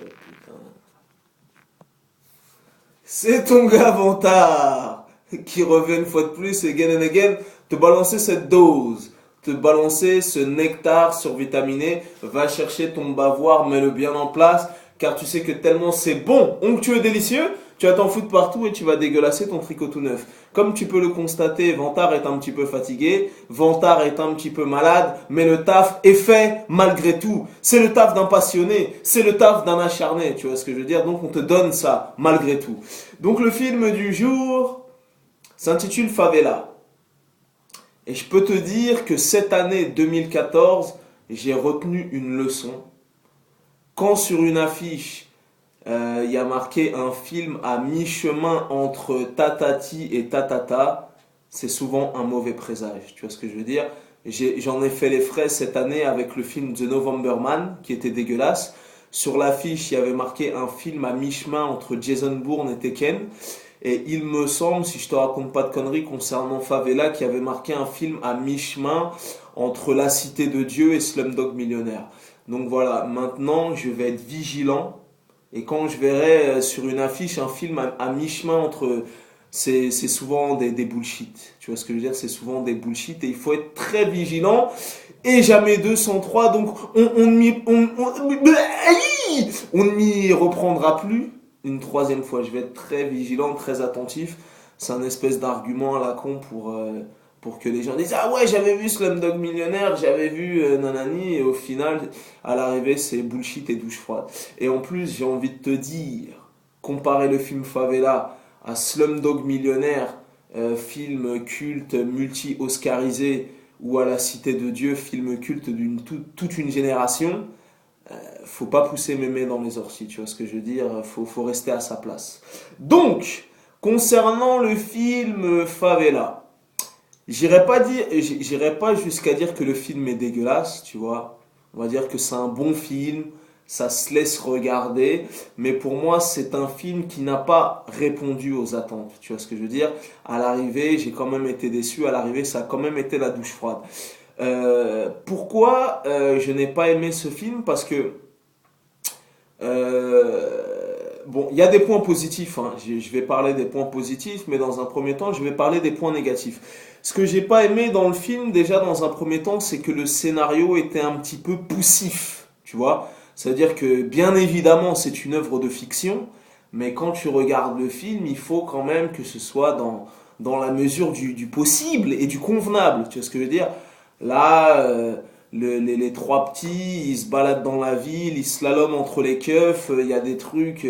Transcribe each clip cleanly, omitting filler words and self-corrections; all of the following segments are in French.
Putain. C'est ton gars Vantard qui revient une fois de plus, again and again, te balancer cette dose, te balancer ce nectar survitaminé. Va chercher ton bavoir, mets-le bien en place, car tu sais que tellement c'est bon, onctueux, délicieux, tu vas t'en foutre partout et tu vas dégueulasser ton tricot tout neuf. Comme tu peux le constater, Vantard est un petit peu fatigué, Vantard est un petit peu malade, mais le taf est fait malgré tout. C'est le taf d'un passionné, c'est le taf d'un acharné, tu vois ce que je veux dire? Donc on te donne ça malgré tout. Donc le film du jour s'intitule Favela. Et je peux te dire que cette année 2014, j'ai retenu une leçon. Quand sur une affiche, il y a marqué un film à mi-chemin entre Tatati et Tatata, c'est souvent un mauvais présage. Tu vois ce que je veux dire? J'en ai fait les frais cette année avec le film The November Man, qui était dégueulasse. Sur l'affiche, il y avait marqué un film à mi-chemin entre Jason Bourne et Tekken. Et il me semble, si je te raconte pas de conneries concernant Favela, qu'il y avait marqué un film à mi-chemin entre La Cité de Dieu et Slumdog Millionnaire. Donc voilà, maintenant je vais être vigilant. Et quand je verrai sur une affiche un film à mi-chemin entre... C'est souvent des bullshit. Tu vois ce que je veux dire? C'est souvent des bullshit et il faut être très vigilant. Et jamais 203, donc on ne m'y reprendra plus une troisième fois. Je vais être très vigilant, très attentif. C'est un espèce d'argument à la con pour que les gens disent ah ouais, j'avais vu Slumdog Millionnaire, j'avais vu Nanani, et au final, à l'arrivée, c'est bullshit et douche froide. Et en plus, j'ai envie de te dire, comparer le film Favela à Slumdog Millionnaire, film culte multi-oscarisé, ou à La Cité de Dieu, film culte d'une toute une génération, faut pas pousser mémé dans les orties, tu vois ce que je veux dire? Faut rester à sa place. Donc, concernant le film Favela, j'irai pas jusqu'à dire que le film est dégueulasse, tu vois. On va dire que c'est un bon film, ça se laisse regarder, mais pour moi, c'est un film qui n'a pas répondu aux attentes, tu vois ce que je veux dire? À l'arrivée, j'ai quand même été déçu, à l'arrivée, ça a quand même été la douche froide. Pourquoi je n'ai pas aimé ce film? Parce que bon, il y a des points positifs, hein. Je vais parler des points positifs, mais dans un premier temps, je vais parler des points négatifs. Ce que j'ai pas aimé dans le film, déjà dans un premier temps, c'est que le scénario était un petit peu poussif, tu vois. C'est-à-dire que, bien évidemment, c'est une œuvre de fiction, mais quand tu regardes le film, il faut quand même que ce soit dans la mesure du possible et du convenable, tu vois ce que je veux dire? Là, les trois petits, ils se baladent dans la ville, ils slaloment entre les keufs, il y a des trucs.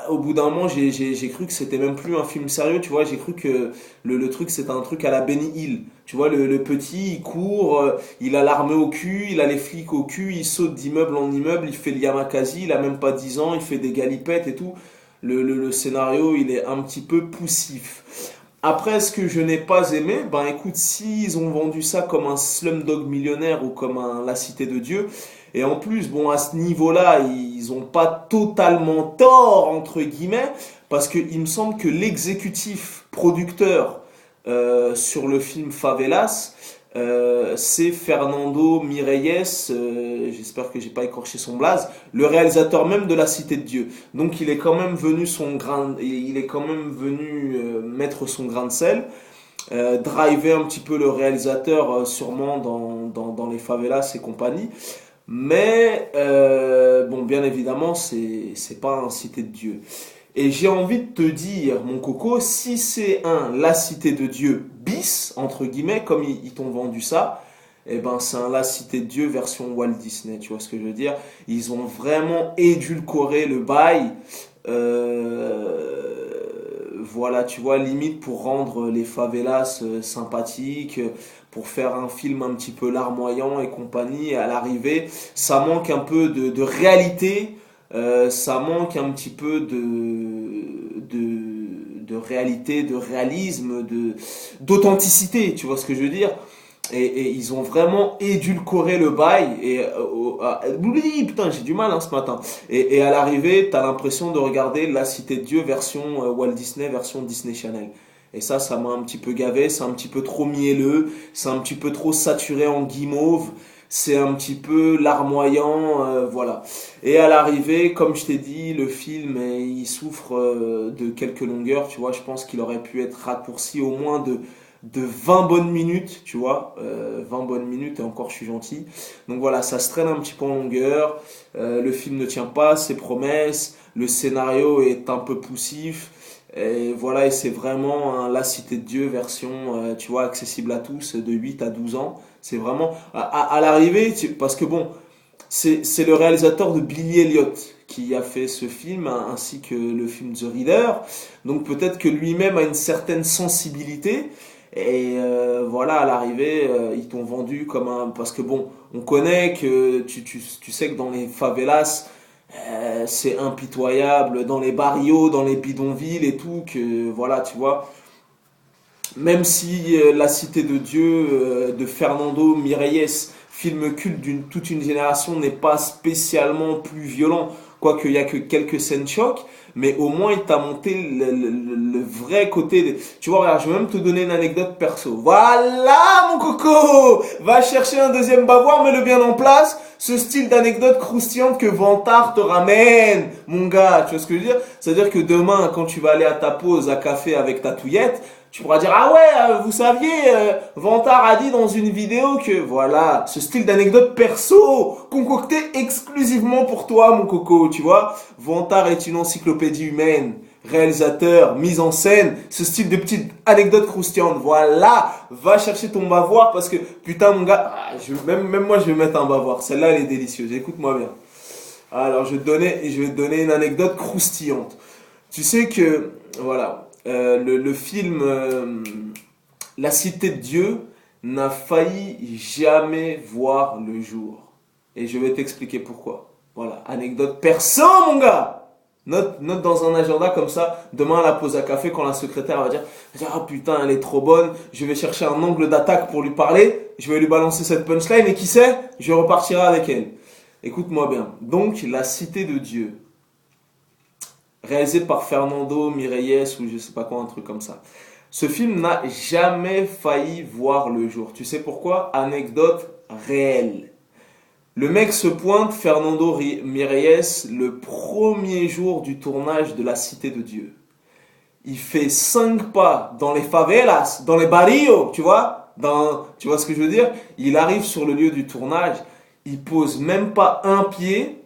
Au bout d'un moment, j'ai cru que c'était même plus un film sérieux, tu vois. J'ai cru que le truc, c'était un truc à la Benny Hill. Tu vois, le petit, il court, il a l'armée au cul, il a les flics au cul, il saute d'immeuble en immeuble, il fait le yamakasi, il a même pas 10 ans, il fait des galipettes et tout. Le scénario, il est un petit peu poussif. Après, ce que je n'ai pas aimé, ben écoute, s'ils ont vendu ça comme un Slumdog Millionnaire ou comme un La Cité de Dieu, et en plus, bon, à ce niveau-là, ils ont pas totalement tort, entre guillemets, parce qu'il me semble que l'exécutif producteur sur le film Favelas, c'est Fernando Mireyes, j'espère que j'ai pas écorché son blaze, le réalisateur même de La Cité de Dieu. Donc il est quand même venu mettre son grain de sel, driver un petit peu le réalisateur sûrement dans les favelas et compagnie. Mais bon, bien évidemment, c'est pas un Cité de Dieu. Et j'ai envie de te dire, mon coco, si c'est un La Cité de Dieu bis, entre guillemets, comme ils t'ont vendu ça, eh ben c'est un La Cité de Dieu version Walt Disney, tu vois ce que je veux dire? Ils ont vraiment édulcoré le bail. Voilà, tu vois, limite pour rendre les favelas sympathiques, pour faire un film un petit peu larmoyant et compagnie. Et à l'arrivée, ça manque un peu de réalité, ça manque un petit peu réalité, de réalisme, d'authenticité, tu vois ce que je veux dire? Et ils ont vraiment édulcoré le bail. Oui, putain, j'ai du mal hein, ce matin. Et à l'arrivée, t'as l'impression de regarder La Cité de Dieu version Walt Disney, version Disney Channel. Et ça m'a un petit peu gavé. C'est un petit peu trop mielleux. C'est un petit peu trop saturé en guimauve. c'est un petit peu larmoyant, voilà. Et à l'arrivée, comme je t'ai dit, le film, il souffre de quelques longueurs, tu vois. Je pense qu'il aurait pu être raccourci au moins de 20 bonnes minutes, tu vois. 20 bonnes minutes, et encore je suis gentil. Donc voilà, ça se traîne un petit peu en longueur. Le film ne tient pas ses promesses. Le scénario est un peu poussif. Et voilà, et c'est vraiment La Cité de Dieu version, tu vois, accessible à tous, de 8 à 12 ans. C'est vraiment, à l'arrivée, parce que bon, c'est le réalisateur de Billy Elliot qui a fait ce film, hein, ainsi que le film The Reader. Donc peut-être que lui-même a une certaine sensibilité. Et voilà, à l'arrivée, ils t'ont vendu comme un... Parce que bon, on connaît que tu sais que dans les favelas, c'est impitoyable, dans les barrios, dans les bidonvilles et tout, que voilà, tu vois. Même si La Cité de Dieu de Fernando Miralles, film culte d'une toute une génération, n'est pas spécialement plus violent, quoique il y a que quelques scènes choc, mais au moins il t'a monté le vrai côté. Tu vois, regarde, je vais même te donner une anecdote perso. Voilà mon coco, va chercher un deuxième bavoir, mets-le bien en place. Ce style d'anecdote croustillante que Vantard te ramène, mon gars, tu vois ce que je veux dire? C'est-à-dire que demain, quand tu vas aller à ta pause à café avec ta touillette, tu pourras dire, ah ouais, vous saviez, Vantard a dit dans une vidéo que, voilà, ce style d'anecdote perso, concocté exclusivement pour toi, mon coco, tu vois. Vantard est une encyclopédie humaine, réalisateur, mise en scène, ce style de petite anecdote croustillante. Voilà, va chercher ton bavoir parce que, putain, mon gars, même moi, je vais mettre un bavoir. Celle-là, elle est délicieuse. Écoute-moi bien. Alors, je vais te donner une anecdote croustillante. Tu sais que, voilà, le film La Cité de Dieu n'a failli jamais voir le jour. Et je vais t'expliquer pourquoi. Voilà, anecdote perso, mon gars! Note dans un agenda comme ça, demain à la pause à café, quand la secrétaire va dire ah putain, elle est trop bonne, je vais chercher un angle d'attaque pour lui parler, je vais lui balancer cette punchline et qui sait, je repartirai avec elle. Écoute-moi bien. Donc, La Cité de Dieu, réalisé par Fernando Miralles ou je sais pas quoi, un truc comme ça. Ce film n'a jamais failli voir le jour. Tu sais pourquoi? Anecdote réelle. Le mec se pointe, Fernando Miralles, le premier jour du tournage de La Cité de Dieu. Il fait 5 pas dans les favelas, dans les barrios, tu vois? Tu vois ce que je veux dire? Il arrive sur le lieu du tournage, il pose même pas un pied.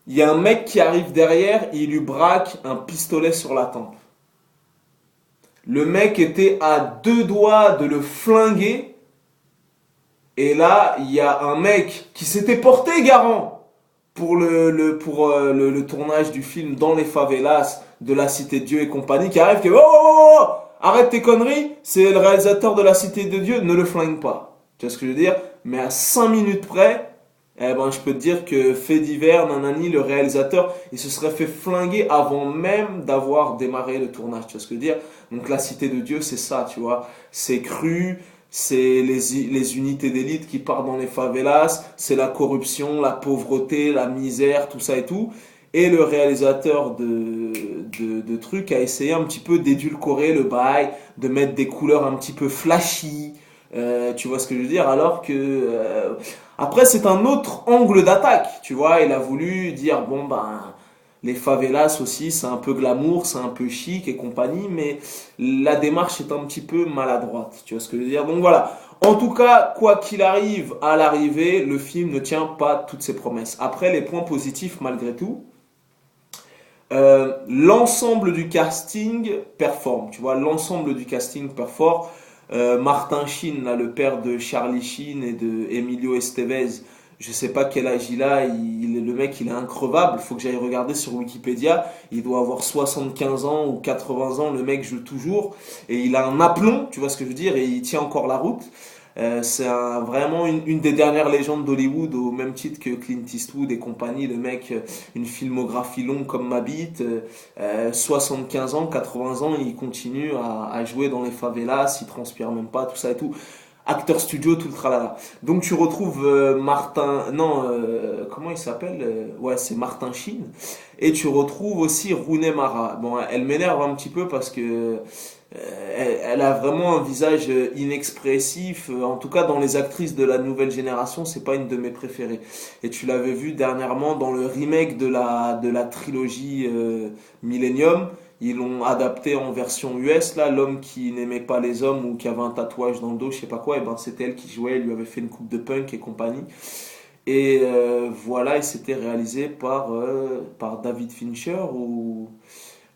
Il y a un mec qui arrive derrière et il lui braque un pistolet sur la tempe. Le mec était à 2 doigts de le flinguer. Et là, il y a un mec qui s'était porté garant pour le tournage du film dans les favelas de La Cité de Dieu et compagnie qui arrive qui dit oh, arrête tes conneries, c'est le réalisateur de La Cité de Dieu, ne le flingue pas. Tu vois ce que je veux dire? Mais à 5 minutes près, eh ben, je peux te dire que fait divers, nanani, le réalisateur, il se serait fait flinguer avant même d'avoir démarré le tournage. Tu vois ce que je veux dire? Donc La Cité de Dieu, c'est ça, tu vois. C'est cru, c'est les unités d'élite qui partent dans les favelas, c'est la corruption, la pauvreté, la misère, tout ça et tout. Et le réalisateur de trucs a essayé un petit peu d'édulcorer le bail, de mettre des couleurs un petit peu flashy. Tu vois ce que je veux dire? Alors que après c'est un autre angle d'attaque, tu vois. Il a voulu dire bon ben les favelas aussi c'est un peu glamour, c'est un peu chic et compagnie, mais la démarche est un petit peu maladroite. Tu vois ce que je veux dire? Donc voilà. En tout cas, quoi qu'il arrive à l'arrivée, le film ne tient pas toutes ses promesses. Après les points positifs malgré tout. L'ensemble du casting performe, tu vois, l'ensemble du casting performe. Martin Sheen, là, le père de Charlie Sheen et de Emilio Estevez, je sais pas quel âge il a, le mec il est increvable, il faut que j'aille regarder sur Wikipédia, il doit avoir 75 ans ou 80 ans, le mec joue toujours, et il a un aplomb, tu vois ce que je veux dire, et il tient encore la route. C'est vraiment une des dernières légendes d'Hollywood, au même titre que Clint Eastwood et compagnie. Le mec, une filmographie longue comme ma bite, 75 ans, 80 ans, il continue à jouer dans les favelas, il transpire même pas, tout ça et tout. Acteur studio, tout le tralala. Donc tu retrouves Martin, non, comment il s'appelle? Ouais, c'est Martin Sheen. Et tu retrouves aussi Rooney Mara. Bon, elle m'énerve un petit peu parce que elle a vraiment un visage inexpressif. En tout cas, dans les actrices de la nouvelle génération, c'est pas une de mes préférées. Et tu l'avais vu dernièrement dans le remake de la trilogie Millennium. Ils l'ont adapté en version US, là, l'homme qui n'aimait pas les hommes ou qui avait un tatouage dans le dos, je sais pas quoi, et ben c'était elle qui jouait, elle lui avait fait une coupe de punk et compagnie. Et voilà, et c'était réalisé par David Fincher, ou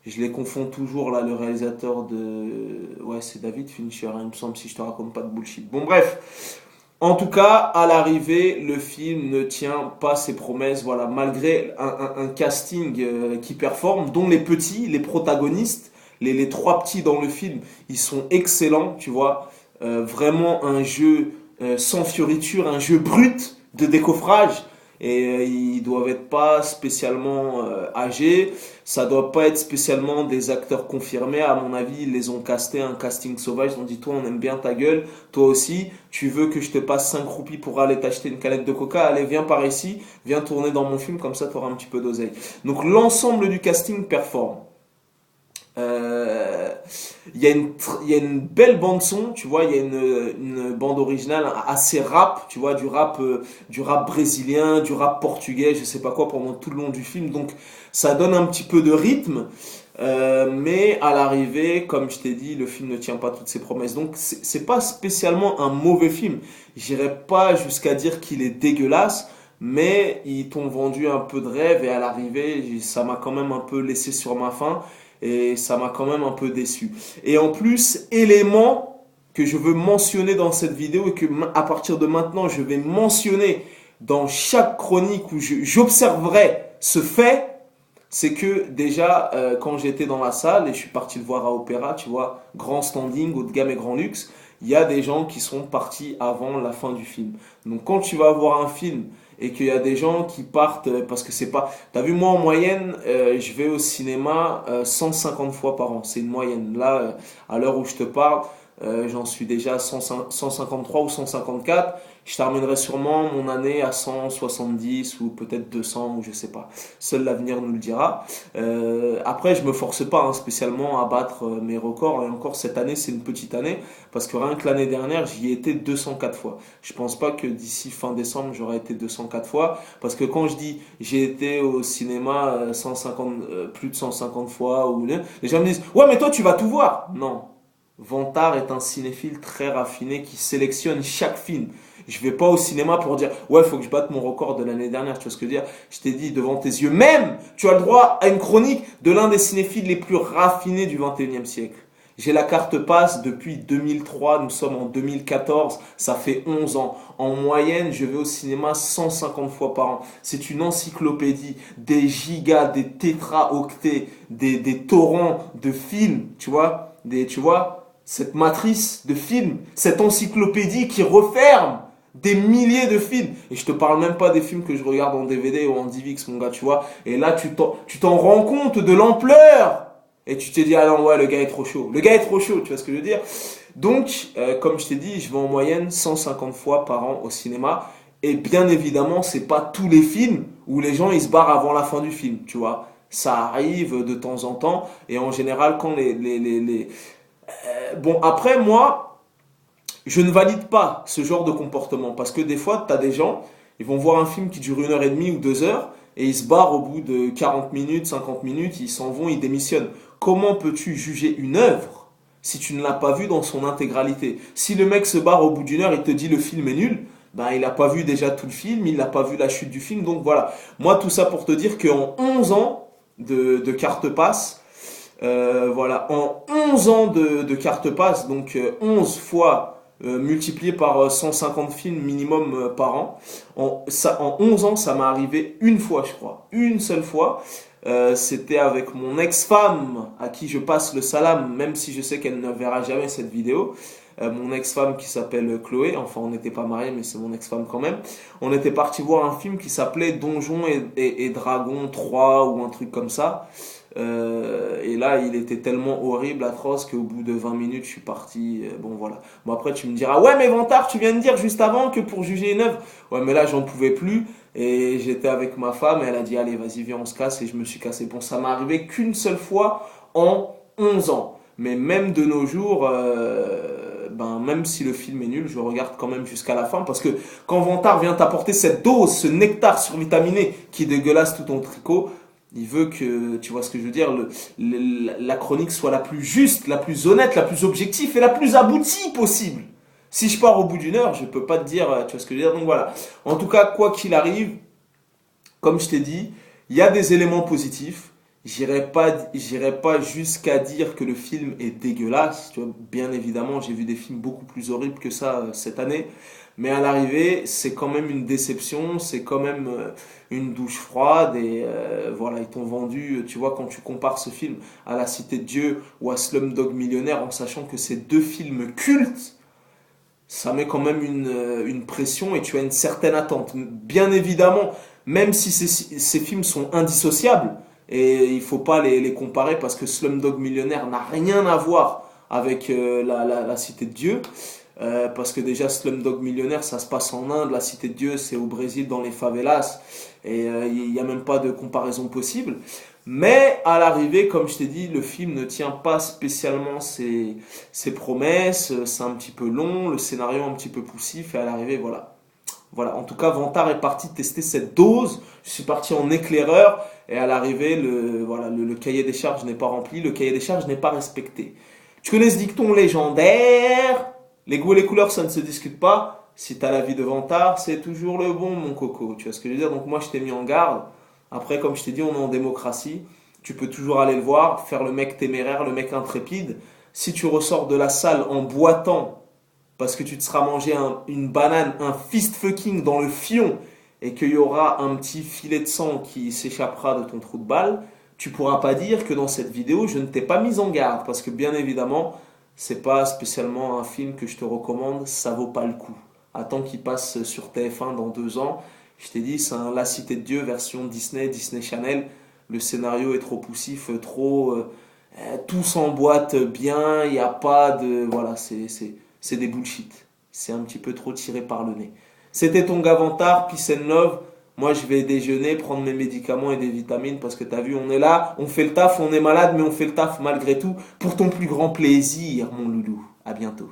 je les confonds toujours là, le réalisateur de... Ouais, c'est David Fincher, hein, il me semble, si je te raconte pas de bullshit. Bon, bref, en tout cas, à l'arrivée, le film ne tient pas ses promesses, voilà, malgré un casting qui performe, dont les petits, les protagonistes, les trois petits dans le film, ils sont excellents, tu vois. Vraiment un jeu sans fioriture, un jeu brut de décoffrage. Et ils doivent être pas spécialement âgés, ça doit pas être spécialement des acteurs confirmés. À mon avis, ils les ont castés un casting sauvage. Ils ont dit, toi, on aime bien ta gueule, toi aussi, tu veux que je te passe 5 roupies pour aller t'acheter une canette de coca, allez, viens par ici, viens tourner dans mon film, comme ça tu auras un petit peu d'oseille. Donc l'ensemble du casting performe. Euh, il y a une belle bande son, tu vois, il y a une bande originale assez rap, tu vois, du rap brésilien, du rap portugais, je sais pas quoi, pendant tout le long du film. Donc ça donne un petit peu de rythme, mais à l'arrivée, comme je t'ai dit, le film ne tient pas toutes ses promesses. Donc c'est pas spécialement un mauvais film. J'irai pas jusqu'à dire qu'il est dégueulasse. Mais ils t'ont vendu un peu de rêve et à l'arrivée, ça m'a quand même un peu laissé sur ma faim et ça m'a quand même un peu déçu. Et en plus, élément que je veux mentionner dans cette vidéo et que à partir de maintenant je vais mentionner dans chaque chronique où j'observerai ce fait, c'est que déjà quand j'étais dans la salle et je suis parti le voir à Opéra, tu vois, grand standing, haut de gamme et grand luxe, il y a des gens qui sont partis avant la fin du film. Donc quand tu vas voir un film et qu'il y a des gens qui partent parce que c'est pas... T'as vu, moi en moyenne, je vais au cinéma 150 fois par an. C'est une moyenne. Là, à l'heure où je te parle, j'en suis déjà à 153 ou 154. Je terminerai sûrement mon année à 170 ou peut-être 200 ou je sais pas. Seul l'avenir nous le dira. Après, je me force pas hein, spécialement à battre mes records. Et encore cette année, c'est une petite année parce que rien que l'année dernière, j'y ai été 204 fois. Je pense pas que d'ici fin décembre, j'aurai été 204 fois parce que quand je dis j'ai été au cinéma 150, plus de 150 fois ou les gens me disent ouais mais toi tu vas tout voir. Non. Vantard est un cinéphile très raffiné qui sélectionne chaque film. Je vais pas au cinéma pour dire ouais, faut que je batte mon record de l'année dernière, tu vois ce que je veux dire? Je t'ai dit devant tes yeux, même tu as le droit à une chronique de l'un des cinéphiles les plus raffinés du 21e siècle. J'ai la carte passe depuis 2003, nous sommes en 2014, ça fait 11 ans. En moyenne, je vais au cinéma 150 fois par an. C'est une encyclopédie, des gigas, des tétraoctets, des torrents de films, tu vois, cette matrice de films, cette encyclopédie qui referme des milliers de films. Et je te parle même pas des films que je regarde en DVD ou en DivX, mon gars, tu vois. Et là, tu t'en rends compte de l'ampleur. Et tu te dis, ah non, ouais, le gars est trop chaud. Le gars est trop chaud, tu vois ce que je veux dire? Donc, comme je t'ai dit, je vais en moyenne 150 fois par an au cinéma. Et bien évidemment, c'est pas tous les films où les gens ils se barrent avant la fin du film, tu vois. Ça arrive de temps en temps. Et en général, quand bon, après, moi, je ne valide pas ce genre de comportement parce que des fois, tu as des gens, ils vont voir un film qui dure 1 heure et demie ou 2 heures et ils se barrent au bout de 40 minutes, 50 minutes, ils s'en vont, ils démissionnent. Comment peux-tu juger une œuvre si tu ne l'as pas vue dans son intégralité? Si le mec se barre au bout d'1 heure, il te dit le film est nul, ben il n'a pas vu déjà tout le film, il n'a pas vu la chute du film, donc voilà. Moi, tout ça pour te dire qu'en 11 ans de carte passe, voilà, en 11 ans de carte passe, donc 11 fois multiplié par 150 films minimum par an. En 11 ans, ça m'est arrivé une fois, je crois. Une seule fois. C'était avec mon ex-femme, à qui je passe le salam, même si je sais qu'elle ne verra jamais cette vidéo. mon ex-femme qui s'appelle Chloé, enfin on n'était pas mariés mais c'est mon ex-femme quand même, on était parti voir un film qui s'appelait Donjons et Dragons 3 ou un truc comme ça. Et là, il était tellement horrible, atroce, qu'au bout de 20 minutes, je suis parti. Bon, voilà. Bon, après, tu me diras, ouais, mais Vantard, tu viens de dire juste avant que pour juger une œuvre. Ouais, mais là, j'en pouvais plus. Et j'étais avec ma femme, et elle a dit, allez, vas-y, viens, on se casse. Et je me suis cassé. Bon, ça m'est arrivé qu'une seule fois en 11 ans. Mais même de nos jours, ben, même si le film est nul, je regarde quand même jusqu'à la fin. Parce que quand Vantard vient t'apporter cette dose, ce nectar survitaminé qui dégueulasse tout ton tricot, il veut que, tu vois ce que je veux dire, la chronique soit la plus juste, la plus honnête, la plus objective et la plus aboutie possible. Si je pars au bout d'une heure, je peux pas te dire, tu vois ce que je veux dire. Donc voilà. En tout cas, quoi qu'il arrive, comme je t'ai dit, il y a des éléments positifs. J'irai pas jusqu'à dire que le film est dégueulasse. Tu vois, bien évidemment, j'ai vu des films beaucoup plus horribles que ça cette année. Mais à l'arrivée, c'est quand même une déception, c'est quand même une douche froide. Et voilà, ils t'ont vendu, tu vois, quand tu compares ce film à La Cité de Dieu ou à Slumdog Millionnaire, en sachant que c'est deux films cultes, ça met quand même une pression et tu as une certaine attente. Bien évidemment, même si ces films sont indissociables, et il faut pas les comparer parce que Slumdog Millionnaire n'a rien à voir avec la Cité de Dieu. Parce que déjà Slumdog Millionnaire ça se passe en Inde, la Cité de Dieu c'est au Brésil dans les favelas et il n'y a même pas de comparaison possible. Mais à l'arrivée, comme je t'ai dit, le film ne tient pas spécialement ses promesses, c'est un petit peu long, le scénario un petit peu poussif et à l'arrivée voilà. Voilà, en tout cas Vantard est parti tester cette dose, je suis parti en éclaireur et à l'arrivée voilà, le cahier des charges n'est pas rempli, le cahier des charges n'est pas respecté. Tu connais ce dicton légendaire? Les goûts et les couleurs, ça ne se discute pas. Si t'as l'avis de Vantard, c'est toujours le bon, mon coco. Tu vois ce que je veux dire? Donc moi, je t'ai mis en garde. Après, comme je t'ai dit, on est en démocratie. Tu peux toujours aller le voir, faire le mec téméraire, le mec intrépide. Si tu ressors de la salle en boitant parce que tu te seras mangé une banane, un fist fucking dans le fion et qu'il y aura un petit filet de sang qui s'échappera de ton trou de balle, tu pourras pas dire que dans cette vidéo, je ne t'ai pas mis en garde. Parce que bien évidemment, c'est pas spécialement un film que je te recommande, ça vaut pas le coup. Attends qu'il passe sur TF1 dans 2 ans. Je t'ai dit, c'est un La Cité de Dieu version Disney, Disney Channel. Le scénario est trop poussif, trop... tout s'emboîte bien, il n'y a pas de... Voilà, c'est des bullshit. C'est un petit peu trop tiré par le nez. C'était ton gars Vantard, peace and love. Moi, je vais déjeuner, prendre mes médicaments et des vitamines parce que t'as vu, on est là, on fait le taf, on est malade, mais on fait le taf malgré tout pour ton plus grand plaisir, mon loulou. À bientôt.